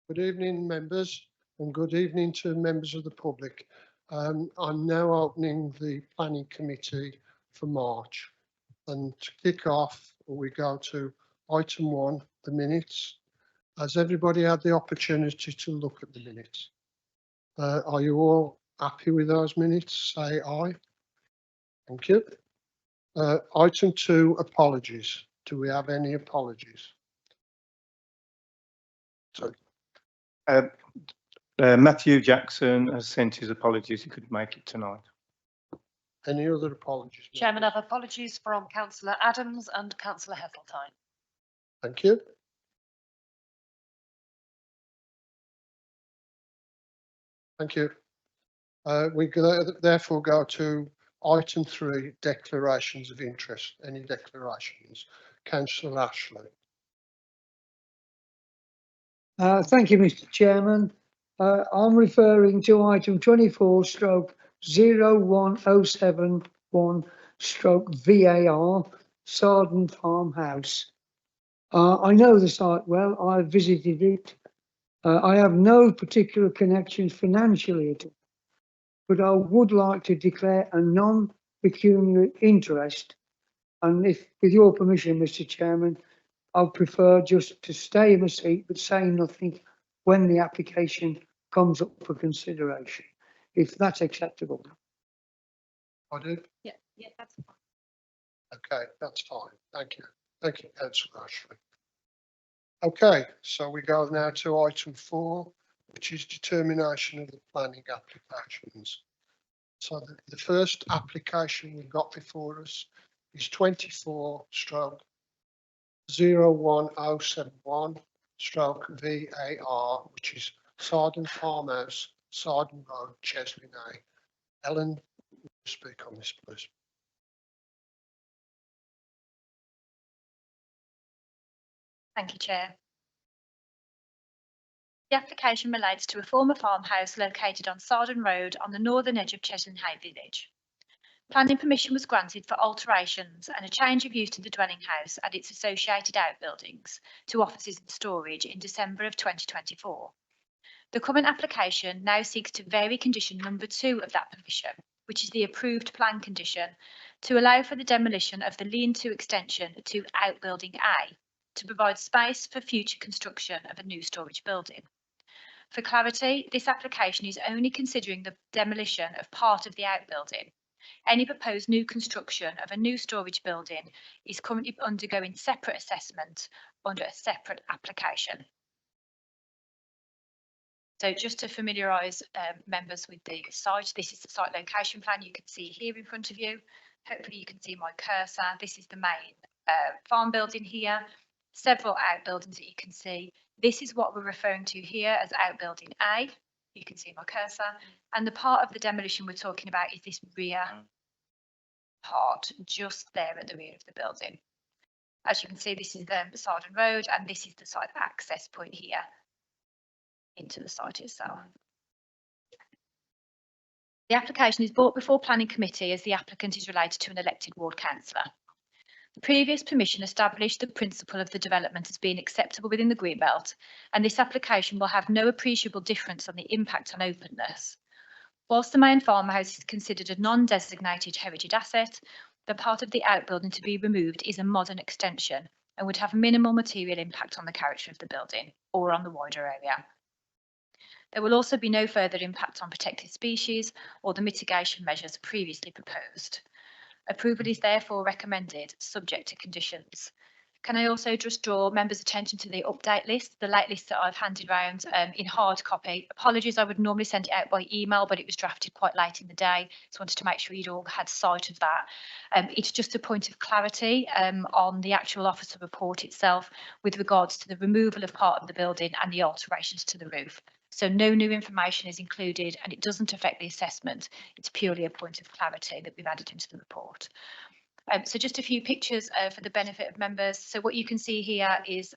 Good evening, members, and good evening to members of the public. I'm now opening the planning committee for March. And to kick off, we go to item 1, the minutes. Has everybody had the opportunity to look at the minutes? Are you all happy with those minutes? Say aye. Thank you. Item 2, apologies. Do we have any apologies? So, Matthew Jackson has sent his apologies. He couldn't make it tonight. any other apologies? Chairman, I have apologies from Councillor Adams and Councillor Heseltine. Thank you. Thank you. We therefore go to item 3, declarations of interest. Any declarations? Councillor Ashley. Thank you, Mr. Chairman. I'm referring to item 24/01071/VAR, Sarden Farmhouse. I know the site well. I visited it. I have no particular connections financially at all, but I would like to declare a non-pecuniary interest. And if, with your permission, Mr. Chairman, I'd prefer just to stay in my seat but say nothing when the application comes up for consideration, if that's acceptable. I do? Yeah, that's fine. Okay, that's fine. Thank you. Thank you, Councillor Ashley. Okay, so we go now to item 4, which is determination of the planning applications. So the first application we've got before us is 24/01071/VAR, which is Sarden Farmhouse, Sarden Road, Chesley Nay. Ellen, speak on this, please. Thank you, Chair. The application relates to a former farmhouse located on Sarden Road on the northern edge of Chesley Hay village. Planning permission was granted for alterations and a change of use to the dwelling house and its associated outbuildings to offices and storage in December of 2024. The current application now seeks to vary condition number 2 of that permission, which is the approved plan condition, to allow for the demolition of the lean-to extension to outbuilding A, to provide space for future construction of a new storage building. For clarity, this application is only considering the demolition of part of the outbuilding. Any proposed new construction of a new storage building is currently undergoing separate assessment under a separate application. So just to familiarise members with the site, this is the site location plan you can see here in front of you. Hopefully you can see my cursor. This is the main farm building here. Several outbuildings that you can see. This is what we're referring to here as outbuilding A. You can see my cursor. And the part of the demolition we're talking about is this rear part, just there at the rear of the building. As you can see, this is the Sarden Road, and this is the site access point here into the site itself. The application is brought before Planning Committee as the applicant is related to an elected ward councillor. The previous permission established the principle of the development as being acceptable within the Greenbelt, and this application will have no appreciable difference on the impact on openness. Whilst the main farmhouse is considered a non-designated heritage asset, the part of the outbuilding to be removed is a modern extension and would have minimal material impact on the character of the building or on the wider area. There will also be no further impact on protected species or the mitigation measures previously proposed. Approval is therefore recommended, subject to conditions. Can I also just draw members' attention to the update list, the late list that I've handed around in hard copy. Apologies, I would normally send it out by email, but it was drafted quite late in the day. So I wanted to make sure you'd all had sight of that. It's just a point of clarity on the actual officer report itself with regards to the removal of part of the building and the alterations to the roof. So no new information is included and it doesn't affect the assessment. It's purely a point of clarity that we've added into the report. So just a few pictures for the benefit of members. So what you can see here is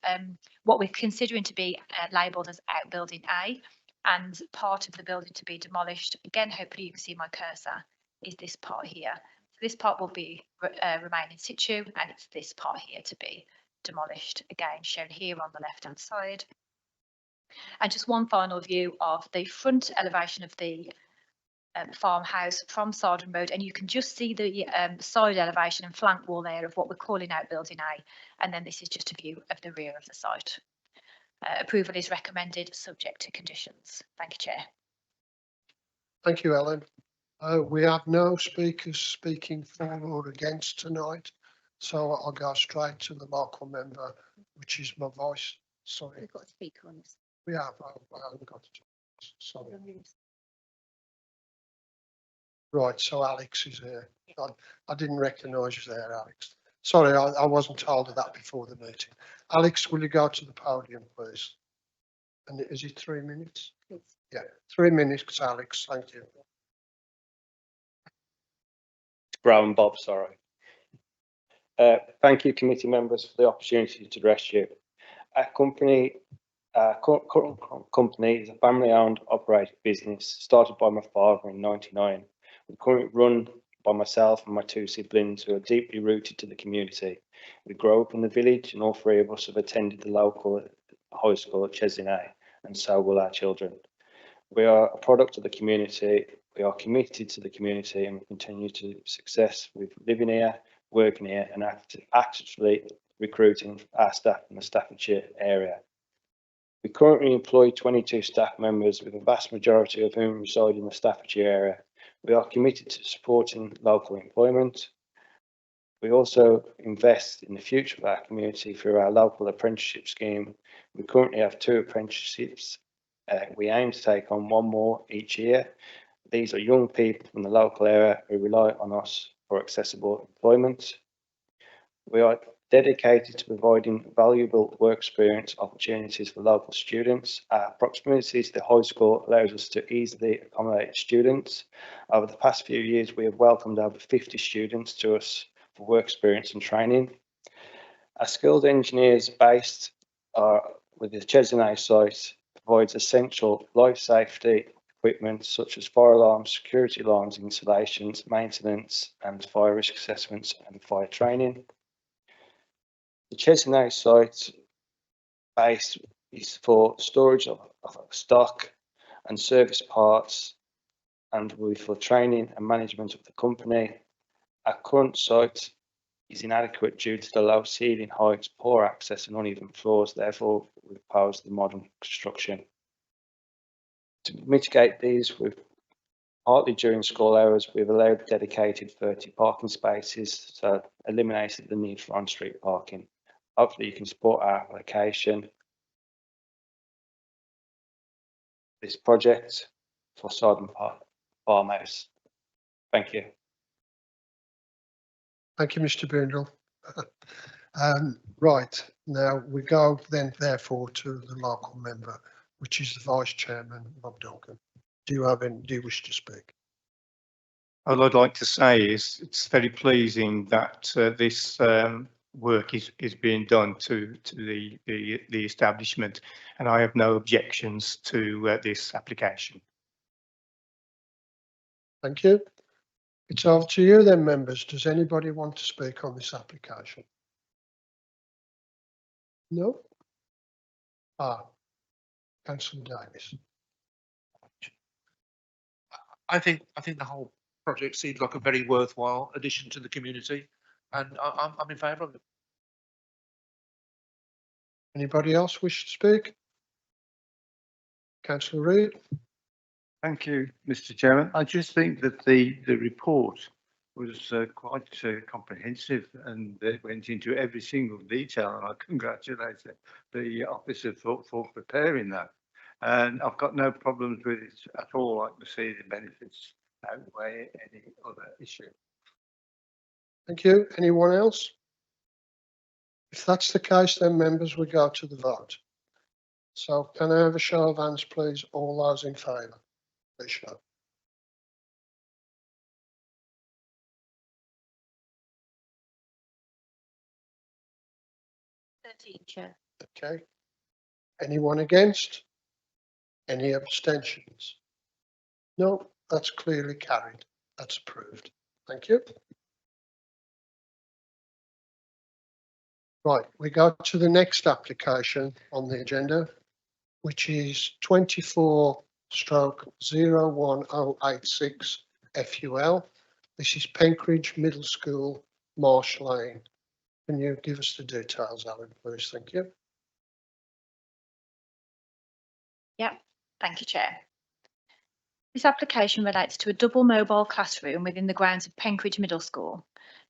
what we're considering to be labelled as outbuilding A, and part of the building to be demolished. Again, hopefully you can see my cursor is this part here. So this part will be remain in situ, and it's this part here to be demolished. Again, shown here on the left-hand side. And just one final view of the front elevation of the farmhouse from Sarden Road, and you can just see the side elevation and flank wall there of what we're calling out Building A. And then this is just a view of the rear of the site. Approval is recommended, subject to conditions. Thank you, Chair. Thank you, Ellen. We have no speakers speaking for or against tonight, so I'll go straight to the local member, which is my voice. Sorry. We've got a speaker on this. We have. I haven't got it. Sorry. Right, so Alex is here. I didn't recognise you there, Alex. Sorry, I wasn't told of that before the meeting. Alex, will you go to the podium, please? And is it 3 minutes? Please. Yeah, 3 minutes, Alex. Thank you. Brown Bob, sorry. Thank you, committee members, for the opportunity to address you. Our current company is a family-owned, operated business started by my father in '99. We're currently run by myself and my 2 siblings who are deeply rooted to the community. We grew up in the village, and all 3 of us have attended the local high school at Chesney, and so will our children. We are a product of the community. We are committed to the community, and we continue to success with living here, working here, and actively recruiting our staff in the Staffordshire area. We currently employ 22 staff members, with a vast majority of whom reside in the Staffordshire area. We are committed to supporting local employment. We also invest in the future of our community through our local apprenticeship scheme. We currently have 2 apprenticeships. We aim to take on 1 more each year. These are young people from the local area who rely on us for accessible employment. We are dedicated to providing valuable work experience opportunities for local students. Our proximity to the high school allows us to easily accommodate students. Over the past few years, we have welcomed over 50 students to us for work experience and training. Our skilled engineers based with the Chesney site provides essential life safety equipment such as fire alarms, security alarms, installations, maintenance and fire risk assessments and fire training. The Chesney site base is for storage of stock and service parts, and for training and management of the company. Our current site is inadequate due to the low ceiling heights, poor access and uneven floors. Therefore, we propose the modern construction. To mitigate these, we've partly during school hours, we've allowed dedicated 30 parking spaces, so eliminated the need for on-street parking. Hopefully you can support our application, this project for Sarden Farmhouse. Thank you. Thank you, Mr. Brindle. Right, now we go then therefore to the local member, which is the Vice Chairman, Bob Duncan. Do you wish to speak? All I'd like to say is it's very pleasing that this work is being done to the establishment, and I have no objections to this application. Thank you. It's over to you then, members. Does anybody want to speak on this application? No? Councillor Davis. I think the whole project seems like a very worthwhile addition to the community, and I'm in favour of it. Anybody else wish to speak? Councillor Reid. Thank you, Mr. Chairman. I just think that the report was quite comprehensive, and it went into every single detail, and I congratulate the officer for preparing that. And I've got no problems with it at all. I can see the benefits outweigh any other issue. Thank you. Anyone else? If that's the case, then members, we go to the vote. So can I have a show of hands, please? All those in favour, please show. Chair. Okay. Anyone against? Any abstentions? No, that's clearly carried. That's approved. Thank you. Right, we go to the next application on the agenda, which is 24/01086 FUL. This is Penkridge Middle School, Marsh Lane. Can you give us the details, Alan, please? Thank you. Thank you, Chair. This application relates to a double mobile classroom within the grounds of Penkridge Middle School.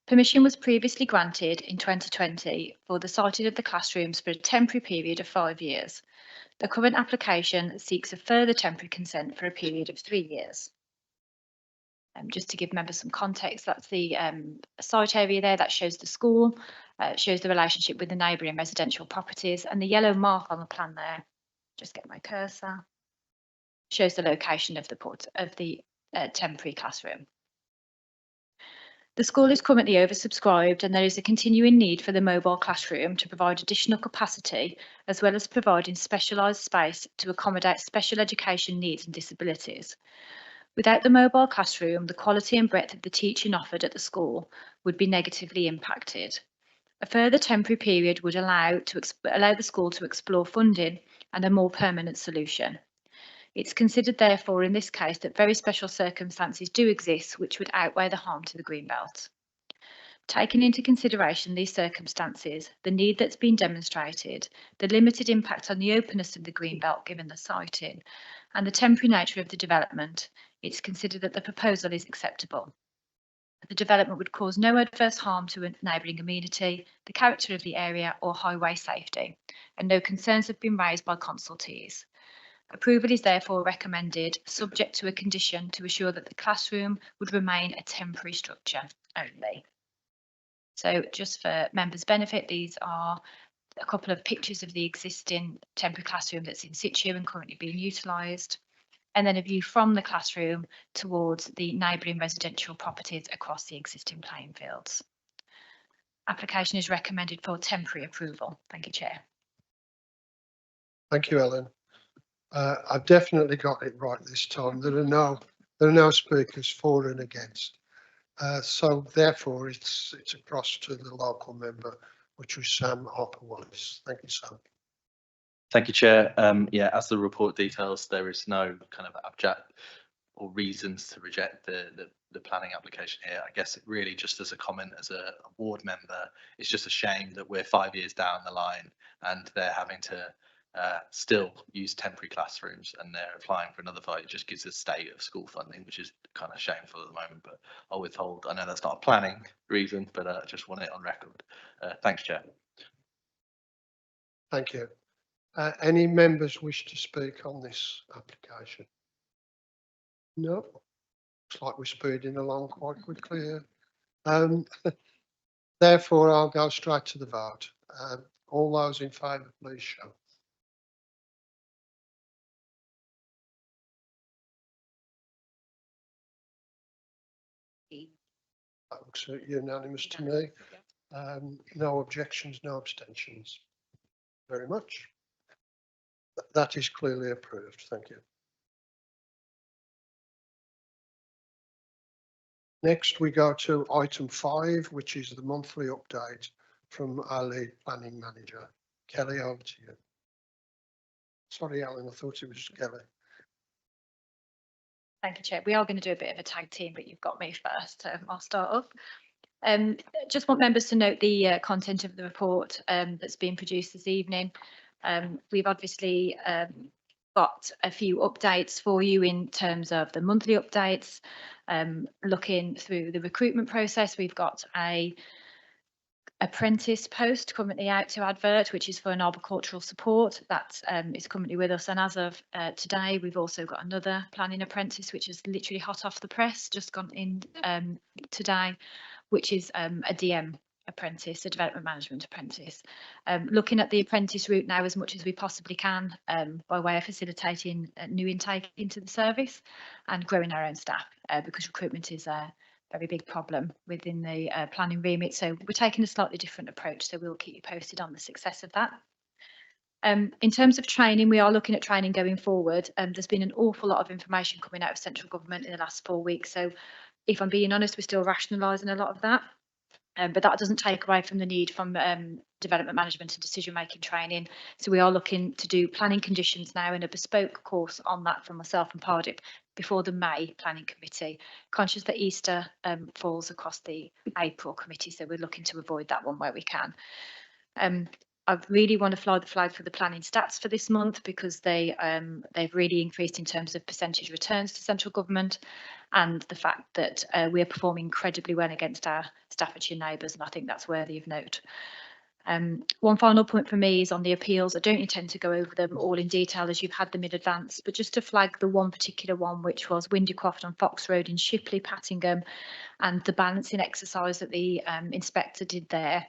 Permission was previously granted in 2020 for the siting of the classrooms for a temporary period of 5 years. The current application seeks a further temporary consent for a period of 3 years. Just to give members some context, that's the site area there that shows the school, shows the relationship with the neighbouring residential properties, and the yellow mark on the plan there, just get my cursor, shows the location of the temporary classroom. The school is currently oversubscribed and there is a continuing need for the mobile classroom to provide additional capacity as well as providing specialised space to accommodate special education needs and disabilities. Without the mobile classroom, the quality and breadth of the teaching offered at the school would be negatively impacted. A further temporary period would allow the school to explore funding and a more permanent solution. It's considered, therefore, in this case, that very special circumstances do exist which would outweigh the harm to the Greenbelt. Taking into consideration these circumstances, the need that's been demonstrated, the limited impact on the openness of the Greenbelt given the siting, and the temporary nature of the development, it's considered that the proposal is acceptable. The development would cause no adverse harm to a neighbouring amenity, the character of the area or highway safety, and no concerns have been raised by consultees. Approval is therefore recommended, subject to a condition to assure that the classroom would remain a temporary structure only. So just for members' benefit, these are a couple of pictures of the existing temporary classroom that's in situ and currently being utilised, and then a view from the classroom towards the neighbouring residential properties across the existing playing fields. Application is recommended for temporary approval. Thank you, Chair. Thank you, Ellen. I've definitely got it right this time. There are no speakers for and against. So therefore it's across to the local member, which was Sam Harper-Wallace. Thank you, Sam. Thank you, Chair. Yeah, as the report details, there is no kind of abject or reasons to reject the planning application here. I guess it really just as a comment as a ward member, it's just a shame that we're 5 years down the line and they're having to still use temporary classrooms and they're applying for another 5. It just gives a state of school funding, which is kind of shameful at the moment, but I'll withhold. I know that's not a planning reason, but I just want it on record. Thanks, Chair. Thank you. Any members wish to speak on this application? No? Looks like we're speeding along quite quickly here. Therefore, I'll go straight to the vote. All those in favour, please show. That looks unanimous to me. No objections, no abstentions. Very much. That is clearly approved. Thank you. Next, we go to item 5, which is the monthly update from our lead planning manager. Kelly, over to you. Sorry, Alan, I thought it was Kelly. Thank you, Chair. We are going to do a bit of a tag team, but you've got me first. I'll start off. Just want members to note the content of the report that's been produced this evening. We've obviously got a few updates for you in terms of the monthly updates. Looking through the recruitment process, we've got a apprentice post currently out to advert, which is for an arboricultural support that is currently with us, and as of today we've also got another planning apprentice which is literally hot off the press, just gone in today, which is a DM apprentice, a development management apprentice. Looking at the apprentice route now as much as we possibly can by way of facilitating new intake into the service and growing our own staff because recruitment is a very big problem within the planning remit. So we're taking a slightly different approach, so we'll keep you posted on the success of that. In terms of training, we are looking at training going forward. There's been an awful lot of information coming out of central government in the last 4 weeks. So if I'm being honest, we're still rationalising a lot of that. But that doesn't take away from the need from development management and decision making training. So we are looking to do planning conditions now in a bespoke course on that from myself and Pardip before the May planning committee. Conscious that Easter falls across the April committee, so we're looking to avoid that one where we can. I really want to fly the flag for the planning stats for this month because they've really increased in terms of percentage returns to central government, and the fact that we are performing incredibly well against our Staffordshire neighbours, and I think that's worthy of note. One final point for me is on the appeals. I don't intend to go over them all in detail as you've had them in advance, but just to flag the one particular one, which was Windycroft on Fox Road in Shipley, Pattingham, and the balancing exercise that the inspector did there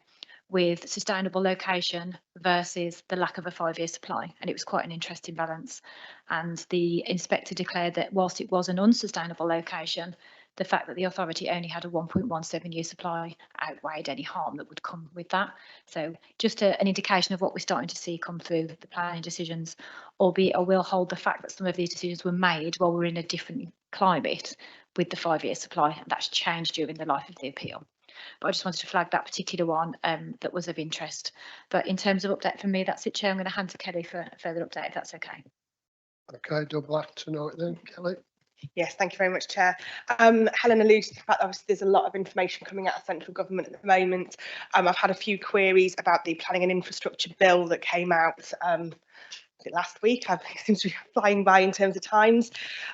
with sustainable location versus the lack of a 5-year supply. And it was quite an interesting balance. And the inspector declared that whilst it was an unsustainable location, the fact that the authority only had a 1.17-year supply outweighed any harm that would come with that. So just an indication of what we're starting to see come through the planning decisions, albeit I will hold the fact that some of these decisions were made while we're in a different climate with the 5-year supply, and that's changed during the life of the appeal. But I just wanted to flag that particular one that was of interest. But in terms of update for me, that's it, Chair. I'm going to hand to Kelly for a further update, if that's okay. Okay, double act tonight then, Kelly. Yes, thank you very much, Chair. Helen alluded to the fact that obviously there's a lot of information coming out of central government at the moment. I've had a few queries about the planning and infrastructure bill that came out last week. It seems to be flying by in terms of times.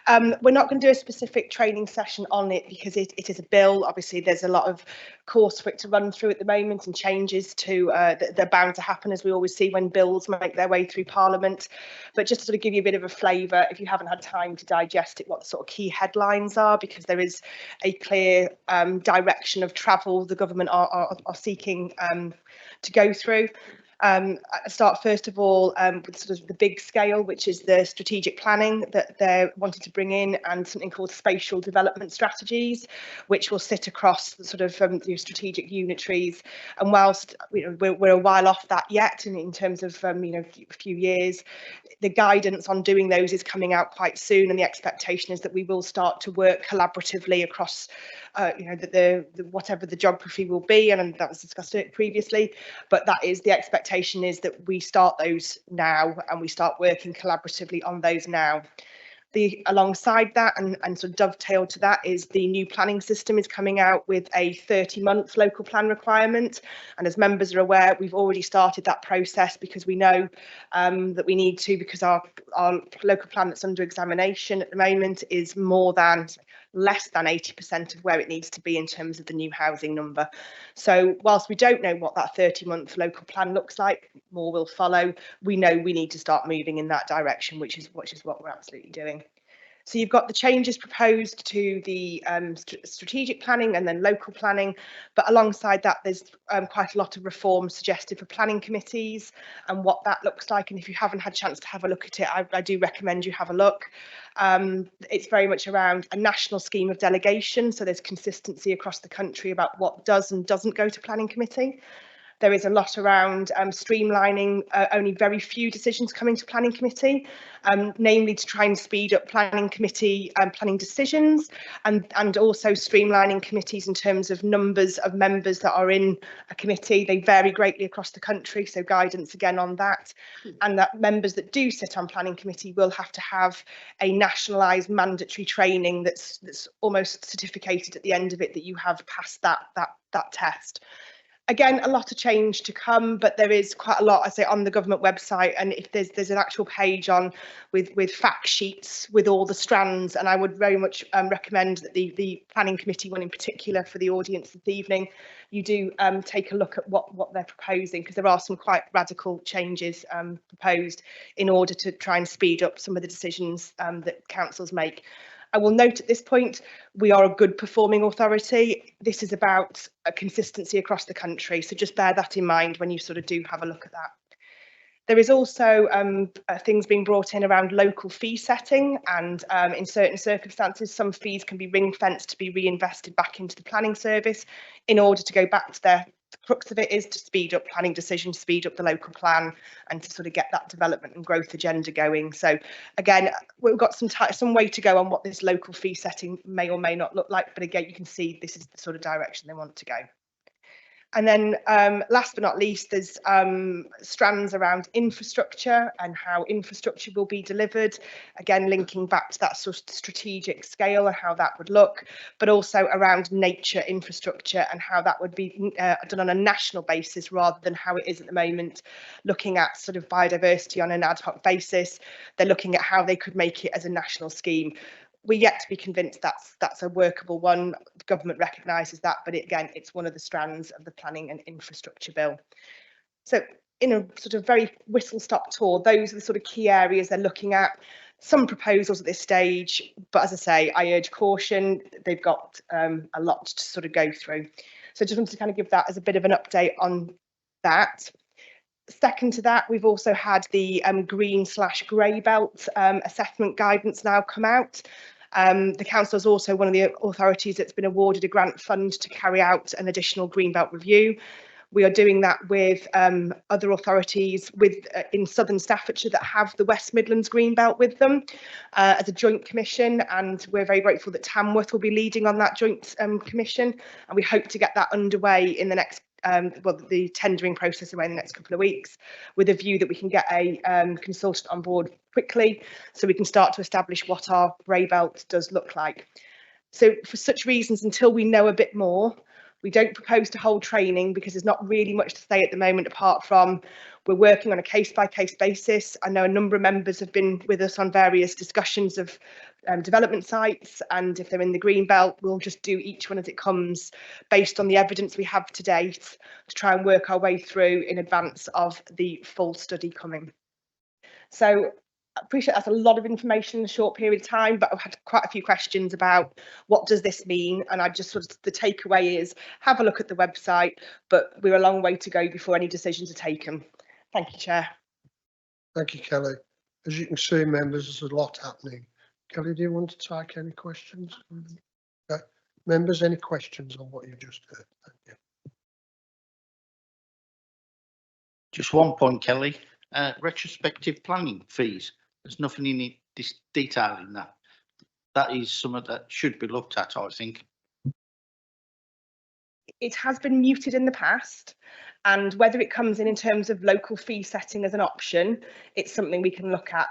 We're not going to do a specific training session on it because it is a bill. Obviously, there's a lot of coursework to run through at the moment and changes to that are bound to happen, as we always see when bills make their way through Parliament. But just to sort of give you a bit of a flavour, if you haven't had time to digest it, what the sort of key headlines are, because there is a clear direction of travel the government are seeking to go through. I start first of all with sort of the big scale, which is the strategic planning that they're wanting to bring in, and something called spatial development strategies, which will sit across the sort of the strategic unitaries. And whilst we're a while off that yet, in terms of a few years, the guidance on doing those is coming out quite soon, and the expectation is that we will start to work collaboratively across the whatever the geography will be, and that was discussed previously, but that is the expectation, is that we start those now and we start working collaboratively on those now. Alongside that and sort of dovetail to that is the new planning system is coming out with a 30-month local plan requirement, and as members are aware, we've already started that process because we know that we need to, because our local plan that's under examination at the moment is less than 80% of where it needs to be in terms of the new housing number. So whilst we don't know what that 30-month local plan looks like, more will follow. We know we need to start moving in that direction, which is what we're absolutely doing. So you've got the changes proposed to the strategic planning and then local planning, but alongside that there's quite a lot of reforms suggested for planning committees and what that looks like. And if you haven't had a chance to have a look at it, I do recommend you have a look. It's very much around a national scheme of delegation, so there's consistency across the country about what does and doesn't go to planning committee. There is a lot around streamlining only very few decisions coming to planning committee, namely to try and speed up planning committee planning decisions, and also streamlining committees in terms of numbers of members that are in a committee. They vary greatly across the country, so guidance again on that, and that members that do sit on planning committee will have to have a nationalised mandatory training that's almost certificated at the end of it, that you have passed that test. Again, a lot of change to come, but there is quite a lot, I say, on the government website, and if there's an actual page on with fact sheets with all the strands, and I would very much recommend that the planning committee one in particular for the audience this evening, you do take a look at what they're proposing, because there are some quite radical changes proposed in order to try and speed up some of the decisions that councils make. I will note at this point, we are a good performing authority. This is about a consistency across the country, so just bear that in mind when you sort of do have a look at that. There is also things being brought in around local fee setting, and in certain circumstances, some fees can be ring-fenced to be reinvested back into the planning service in order to go back to the crux of it is to speed up planning decisions, speed up the local plan, and to sort of get that development and growth agenda going. So again, we've got some way to go on what this local fee setting may or may not look like, but again, you can see this is the sort of direction they want to go. And then last but not least, there's strands around infrastructure and how infrastructure will be delivered. Again, linking back to that sort of strategic scale and how that would look, but also around nature infrastructure and how that would be done on a national basis rather than how it is at the moment, looking at sort of biodiversity on an ad hoc basis. They're looking at how they could make it as a national scheme. We're yet to be convinced that's a workable one. The government recognises that, but again, it's one of the strands of the planning and infrastructure bill. So in a sort of very whistle-stop tour, those are the sort of key areas they're looking at. Some proposals at this stage, but as I say, I urge caution. They've got a lot to sort of go through. So just wanted to kind of give that as a bit of an update on that. Second to that, we've also had the green/grey belt assessment guidance now come out. The council is also one of the authorities that's been awarded a grant fund to carry out an additional green belt review. We are doing that with other authorities in southern Staffordshire that have the West Midlands green belt with them as a joint commission, and we're very grateful that Tamworth will be leading on that joint commission, and we hope to get that underway in the next the tendering process away in the next couple of weeks, with a view that we can get a consultant on board quickly so we can start to establish what our grey belt does look like. So for such reasons, until we know a bit more, we don't propose to hold training because there's not really much to say at the moment, apart from we're working on a case-by-case basis. I know a number of members have been with us on various discussions of development sites, and if they're in the green belt, we'll just do each one as it comes based on the evidence we have to date to try and work our way through in advance of the full study coming. So I appreciate that's a lot of information in a short period of time, but I've had quite a few questions about what does this mean, and I just sort of, the takeaway is have a look at the website, but we're a long way to go before any decisions are taken. Thank you, Chair. Thank you, Kelly. As you can see, members, there's a lot happening. Kelly, do you want to take any questions? Okay. Members, any questions on what you just heard? Thank you. Just one point, Kelly. Retrospective planning fees. There's nothing in this detail in that. That is something that should be looked at, I think. It has been muted in the past, and whether it comes in terms of local fee setting as an option, it's something we can look at.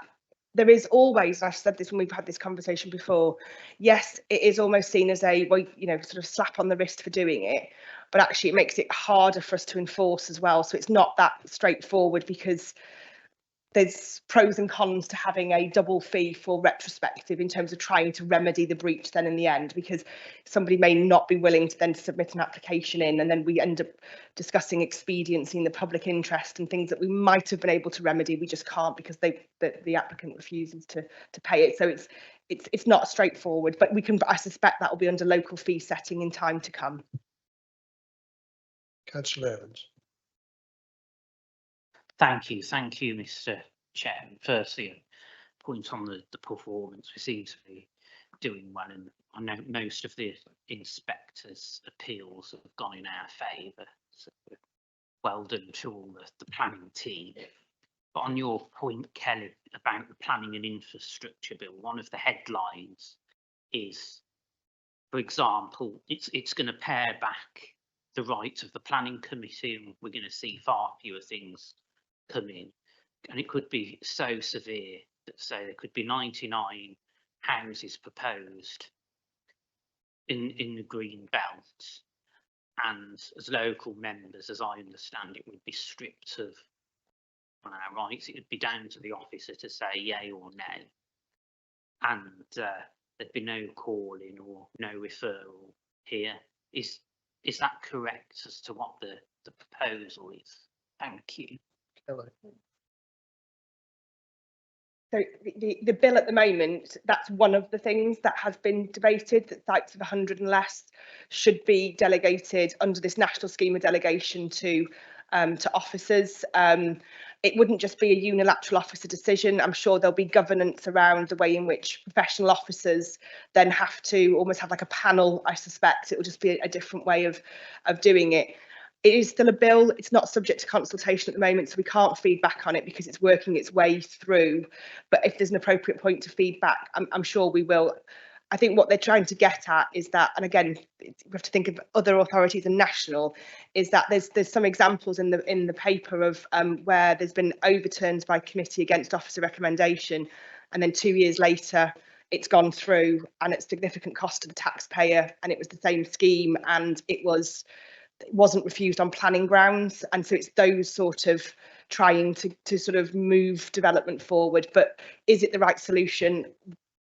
There is always, I've said this when we've had this conversation before, yes, it is almost seen as a, well, you know, sort of slap on the wrist for doing it, but actually it makes it harder for us to enforce as well. So it's not that straightforward, because there's pros and cons to having a double fee for retrospective in terms of trying to remedy the breach then in the end, because somebody may not be willing to then submit an application in, and then we end up discussing expediency in the public interest and things that we might have been able to remedy, we just can't because the applicant refuses to pay it. So it's not straightforward, but we can, I suspect that will be under local fee setting in time to come. Councillor Evans. Thank you, Mr. Chairman. Firstly, a point on the performance. We seem to be doing well, and I know most of the inspectors' appeals have gone in our favour. So well done to all the planning team. But on your point, Kelly, about the planning and infrastructure bill, one of the headlines is, for example, it's going to pare back the rights of the planning committee, and we're going to see far fewer things come in, and it could be so severe that, say, there could be 99 houses proposed in the green belt, and as local members, as I understand it, would be stripped of our rights. It would be down to the officer to say yay or nay, and there'd be no calling or no referral here. Is that correct as to what the proposal is? Thank you. Kelly. So the bill at the moment, that's one of the things that has been debated, that sites of 100 and less should be delegated under this national scheme of delegation to officers. It wouldn't just be a unilateral officer decision. I'm sure there'll be governance around the way in which professional officers then have to almost have like a panel. I suspect it will just be a different way of doing it. It is still a bill. It's not subject to consultation at the moment, so we can't feed back on it because it's working its way through. But if there's an appropriate point to feedback, I'm sure we will. I think what they're trying to get at is that, and again, we have to think of other authorities and national, is that there's some examples in the paper of where there's been overturns by committee against officer recommendation, and then 2 years later it's gone through and it's significant cost to the taxpayer, and it was the same scheme and it wasn't refused on planning grounds. And so it's those sort of trying to sort of move development forward. But is it the right solution?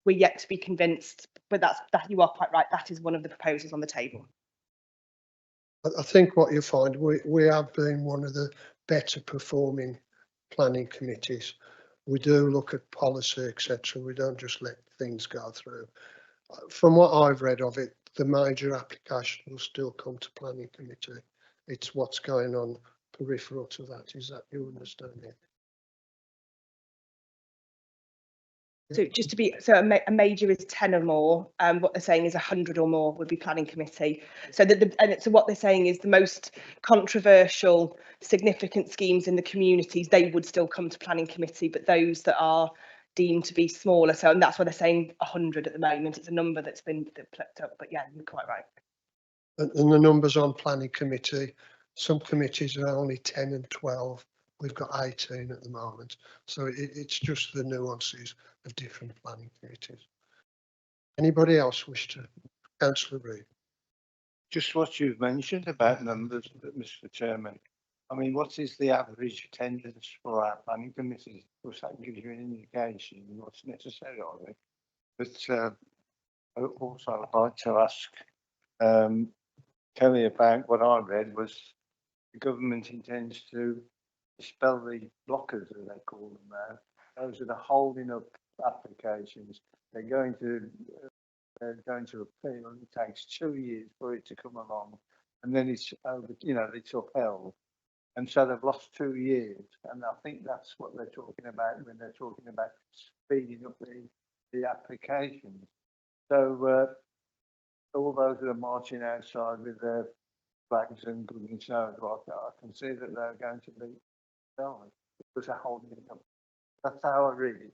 We're yet to be convinced, but that you are quite right. That is one of the proposals on the table. I think what you find, we have been one of the better performing planning committees. We do look at policy, etc. We don't just let things go through. From what I've read of it, the major application will still come to planning committee. It's what's going on peripheral to that. Is that your understanding? So just to be, so a major is 10 or more. What they're saying is 100 or more would be planning committee. So so what they're saying is the most controversial, significant schemes in the communities, they would still come to planning committee, but those that are deemed to be smaller. So, and that's why they're saying 100 at the moment. It's a number that's been plucked up, but yeah, you're quite right. And the numbers on planning committee, some committees are only 10 and 12. We've got 18 at the moment. So it's just the nuances of different planning committees. Anybody else wish to? Councillor Reid. Just what you've mentioned about numbers, Mr. Chairman. I mean, what is the average attendance for our planning committees? Of course, that gives you an indication of what's necessary of it. But also I'd like to ask Kelly about what I read was the government intends to dispel the blockers, as they call them now. Those are the holding up applications. They're going to appeal, and it takes 2 years for it to come along, and then it's over, it's upheld. And so they've lost 2 years, and I think that's what they're talking about when they're talking about speeding up the applications. So all those that are marching outside with their flags and goodness knows what, I can see that they're going to be done because they're holding it up. That's how I read it.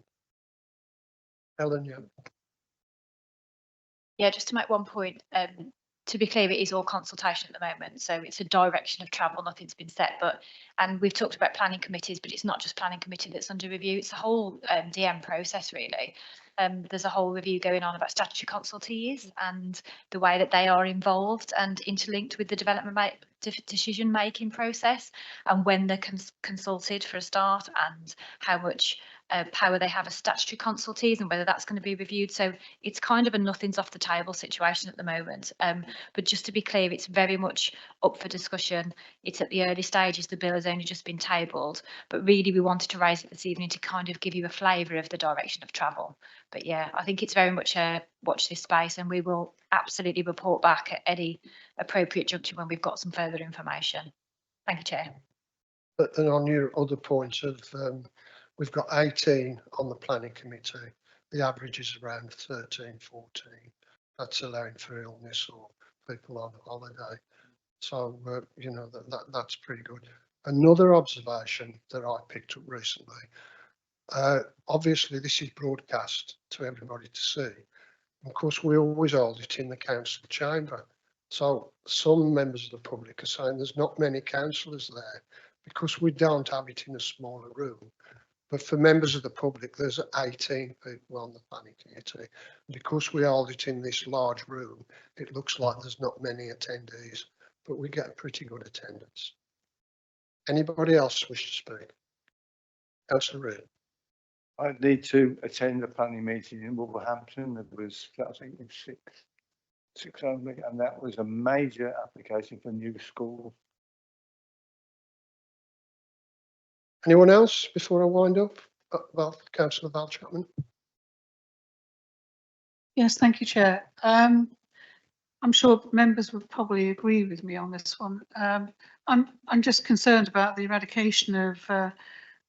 Helen, yeah. Yeah, just to make one point, to be clear, it is all consultation at the moment, so it's a direction of travel, nothing's been set, and we've talked about planning committees, but it's not just planning committee that's under review, it's the whole DM process really. There's a whole review going on about statutory consultees and the way that they are involved and interlinked with the development decision making process, and when they're consulted for a start, and how much power they have as statutory consultees, and whether that's going to be reviewed. So it's kind of a nothing's off the table situation at the moment. But just to be clear, it's very much up for discussion. It's at the early stages. The bill has only just been tabled, but really we wanted to raise it this evening to kind of give you a flavour of the direction of travel. But yeah, I think it's very much a watch this space, and we will absolutely report back at any appropriate juncture when we've got some further information. Thank you, Chair. And on your other point of we've got 18 on the planning committee. The average is around 13, 14. That's allowing for illness or people on holiday. So, that's pretty good. Another observation that I picked up recently, obviously this is broadcast to everybody to see. Of course, we always hold it in the council chamber. So some members of the public are saying there's not many councillors there because we don't have it in a smaller room. But for members of the public, there's 18 people on the planning committee. Because we hold it in this large room, it looks like there's not many attendees, but we get pretty good attendance. Anybody else wish to speak? Councillor Reid. I need to attend the planning meeting in Wolverhampton. There was, I think, six only, and that was a major application for new schools. Anyone else before I wind up? Councillor Val Chapman. Yes, thank you, Chair. I'm sure members would probably agree with me on this one. I'm just concerned about the eradication of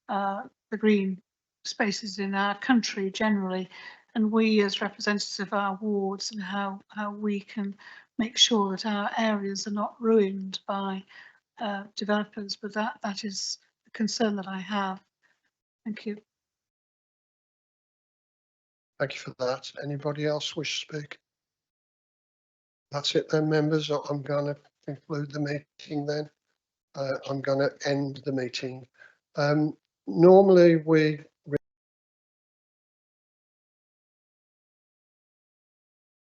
the green spaces in our country generally, and we as representatives of our wards, and how we can make sure that our areas are not ruined by developers. But that is a concern that I have. Thank you. Thank you for that. Anybody else wish to speak? That's it then, members. I'm going to conclude the meeting then. I'm going to end the meeting. Normally we